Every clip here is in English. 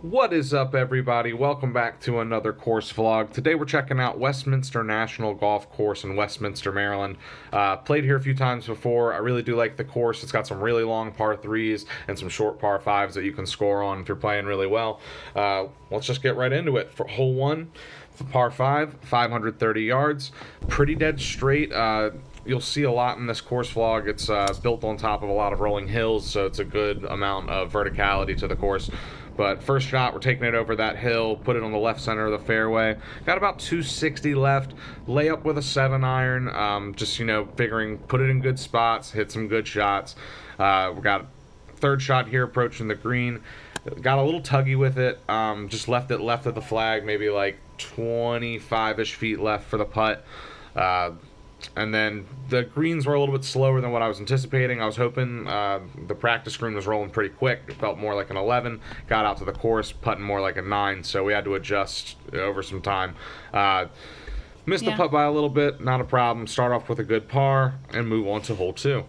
What is up, everybody? Welcome back to another course vlog. Today we're checking out Westminster National Golf Course in Westminster, Maryland. Played here a few times before. I really do like the course. It's got some really long par 3s and some short par 5s that you can score on if you're playing really well. Let's just get right into it. For hole 1, par 5, 530 yards. Pretty dead straight. You'll see a lot in this course vlog. It's built on top of a lot of rolling hills, so it's a good amount of verticality to the course. But first shot, we're taking it over that hill, put it on the left center of the fairway. Got about 260 left. Layup with a 7-iron. Just, figuring put it in good spots, hit some good shots. We got third shot here approaching the green. Got a little tuggy with it. Just left it left of the flag, maybe like 25-ish feet left for the putt. And then the greens were a little bit slower than what I was anticipating. I was hoping the practice green was rolling pretty quick. It felt more like an 11. Got out to the course, putting more like a 9, so we had to adjust over some time. Missed the putt by a little bit, not a problem. Start off with a good par and move on to hole 2.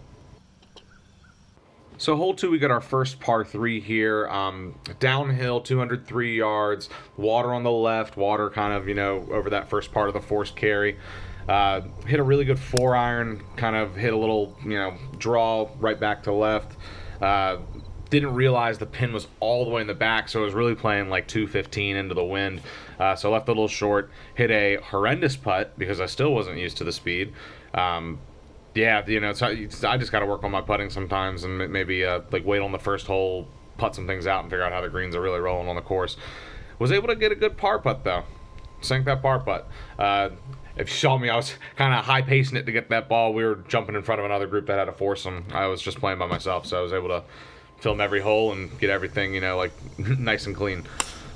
So hole 2, we got our first par 3 here. Downhill, 203 yards. Water on the left. Water kind of, over that first part of the forced carry. Hit a really good 4-iron, kind of hit a little, draw right back to left. Didn't realize the pin was all the way in the back, so I was really playing like 215 into the wind. So left a little short, hit a horrendous putt because I still wasn't used to the speed. I just got to work on my putting sometimes and maybe wait on the first hole, putt some things out and figure out how the greens are really rolling on the course. Was able to get a good par putt though. Sank that par putt. If you saw me, I was kind of high pacing it to get that ball. We were jumping in front of another group that had a foursome. I was just playing by myself, so I was able to film every hole and get everything, nice and clean.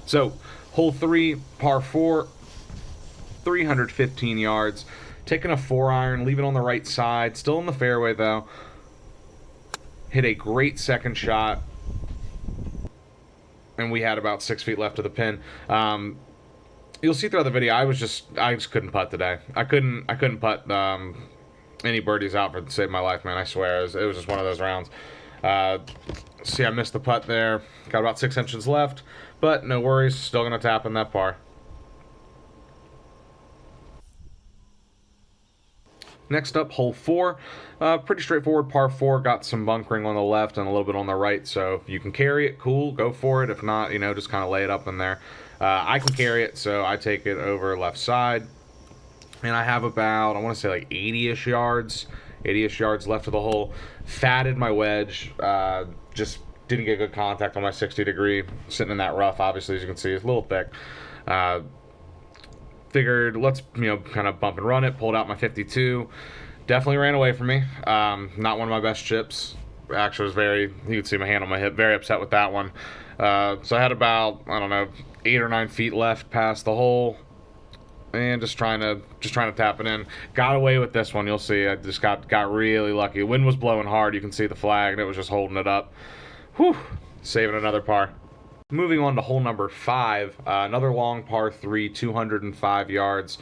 So, hole 3, par 4, 315 yards. Taking a 4-iron, leave it on the right side. Still in the fairway, though. Hit a great second shot. And we had about 6 feet left of the pin. You'll see throughout the video, I just couldn't putt today. I couldn't putt any birdies out for to save my life, man. I swear, it was just one of those rounds. See, I missed the putt there. Got about 6 inches left, but no worries. Still gonna tap in that par. Next up, hole 4. Pretty straightforward par 4. Got some bunkering on the left and a little bit on the right, so if you can carry it, cool, go for it. If not, just kind of lay it up in there. I can carry it, so I take it over left side. And I have about, I want to say like 80-ish yards. 80-ish yards left of the hole. Fatted my wedge. Just didn't get good contact on my 60 degree. Sitting in that rough, obviously, as you can see, it's a little thick. Figured let's kind of bump and run it. Pulled out my 52. Definitely ran away from me. Not one of my best chips. Actually, was you could see my hand on my hip. Very upset with that one. So I had about, I don't know, 8 or 9 feet left past the hole, and just trying to tap it in. Got away with this one. You'll see. I just got really lucky. The wind was blowing hard. You can see the flag, and it was just holding it up. Whew, saving another par. Moving on to hole number 5, another long par 3, 205 yards.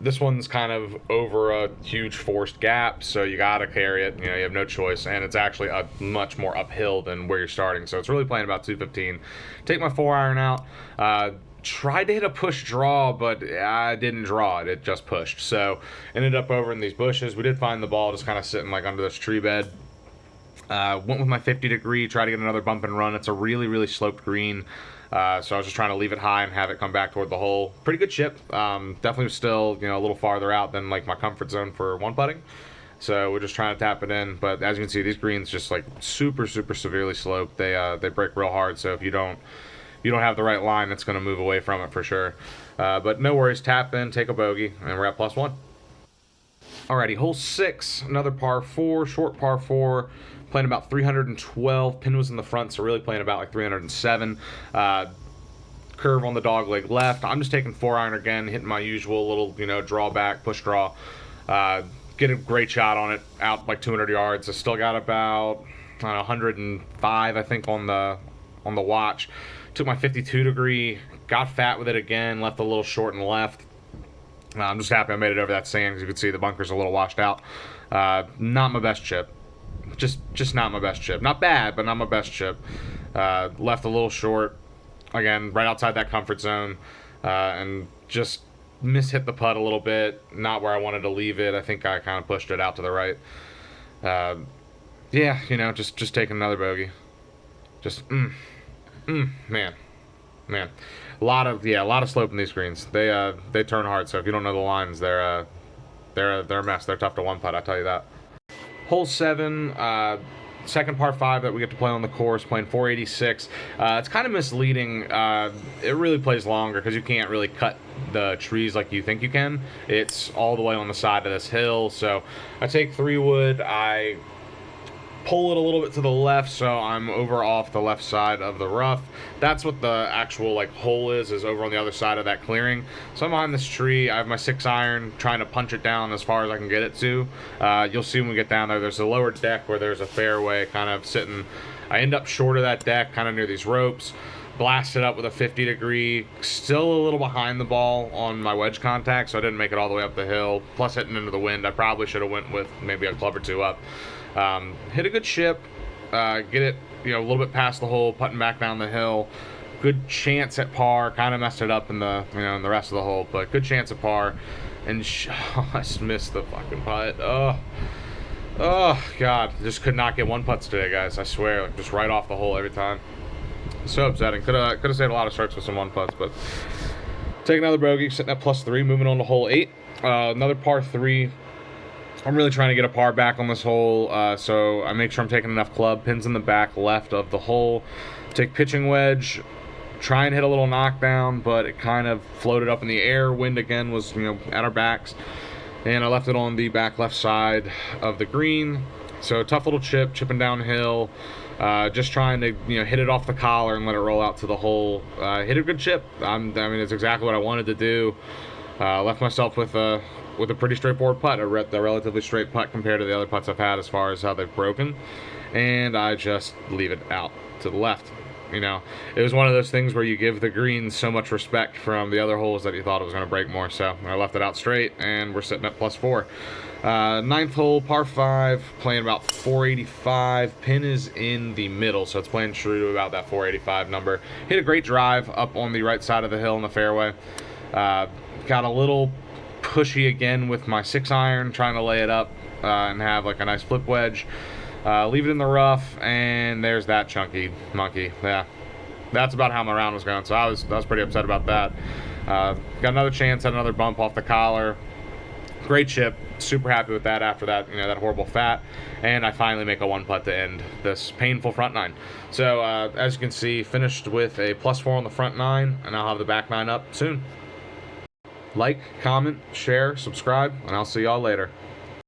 This one's kind of over a huge forced gap, so you gotta carry it. You have no choice, and it's actually a much more uphill than where you're starting, so it's really playing about 215. Take my 4-iron out. Tried to hit a push draw, but I didn't draw it. It just pushed. So ended up over in these bushes. We did find the ball just kind of sitting like under this tree bed. Went with my 50 degree, tried to get another bump and run. It's a really, really sloped green. So I was just trying to leave it high and have it come back toward the hole. Pretty good chip. Definitely still, a little farther out than like my comfort zone for one putting. So we're just trying to tap it in. But as you can see, these greens just like super, super severely sloped. They break real hard. So if you don't have the right line, it's going to move away from it for sure. But no worries. Tap in, take a bogey, and we're at +1. Alrighty, hole 6, another par 4, short par 4. Playing about 312. Pin was in the front, so really playing about like 307. Curve on the dog leg left. I'm just taking 4-iron again, hitting my usual little, drawback, push draw. Get a great shot on it, out like 200 yards. I still got about 105, I think, on the watch. Took my 52 degree, got fat with it again, left a little short and left. I'm just happy I made it over that sand. As you can see, the bunker's a little washed out. Not my best chip. Just not my best chip. Not bad, but not my best chip. Left a little short. again, right outside that comfort zone, and just mishit the putt a little bit. Not where I wanted to leave it. I think I kind of pushed it out to the right. Yeah, just taking another bogey. Just, man, man, a lot of slope in these greens. They turn hard. So if you don't know the lines, they're a mess. They're tough to one putt. I tell you that. Hole 7, second par 5 that we get to play on the course, playing 486. It's kind of misleading. It really plays longer because you can't really cut the trees like you think you can. It's all the way on the side of this hill. So I take 3-wood. I pull it a little bit to the left, so I'm over off the left side of the rough. That's what the actual hole is over on the other side of that clearing. So I'm behind this tree. I have my 6-iron trying to punch it down as far as I can get it to. You'll see when we get down there, there's a lower deck where there's a fairway kind of sitting. I end up short of that deck, kind of near these ropes. Blast it up with a 50-degree, still a little behind the ball on my wedge contact, so I didn't make it all the way up the hill, plus hitting into the wind. I probably should have went with maybe a club or two up. Hit a good chip, get it a little bit past the hole, putting back down the hill. Good chance at par. Kind of messed it up in the in the rest of the hole, but good chance at par. And I just missed the fucking putt. Oh God, just could not get one putts today, guys. I swear, just right off the hole every time. So upsetting. Could have saved a lot of strokes with some one putts, but take another bogey, sitting at +3, moving on to hole 8. Another par 3. I'm really trying to get a par back on this hole, so I make sure I'm taking enough club. Pins in the back left of the hole. Take pitching wedge. Try and hit a little knockdown, but it kind of floated up in the air. Wind again was at our backs, and I left it on the back left side of the green. So tough little chip, chipping downhill. Just trying to hit it off the collar and let it roll out to the hole. Hit a good chip. I mean, it's exactly what I wanted to do. Left myself with a pretty straightforward putt, a relatively straight putt compared to the other putts I've had as far as how they've broken, and I just leave it out to the left. It was one of those things where you give the green so much respect from the other holes that you thought it was going to break more, so I left it out straight, and we're sitting at +4. Ninth hole, par 5, playing about 485. Pin is in the middle, so it's playing true to about that 485 number. Hit a great drive up on the right side of the hill in the fairway. Got a little pushy again with my 6-iron, trying to lay it up and have a nice flip wedge. Leave it in the rough, and there's that chunky monkey. Yeah, that's about how my round was going, so I was pretty upset about that. Got another chance at another bump off the collar. Great chip, super happy with that after that, that horrible fat, and I finally make a one putt to end this painful front 9. So as you can see, finished with a +4 on the front 9, and I'll have the back 9 up soon. Like, comment, share, subscribe, and I'll see y'all later.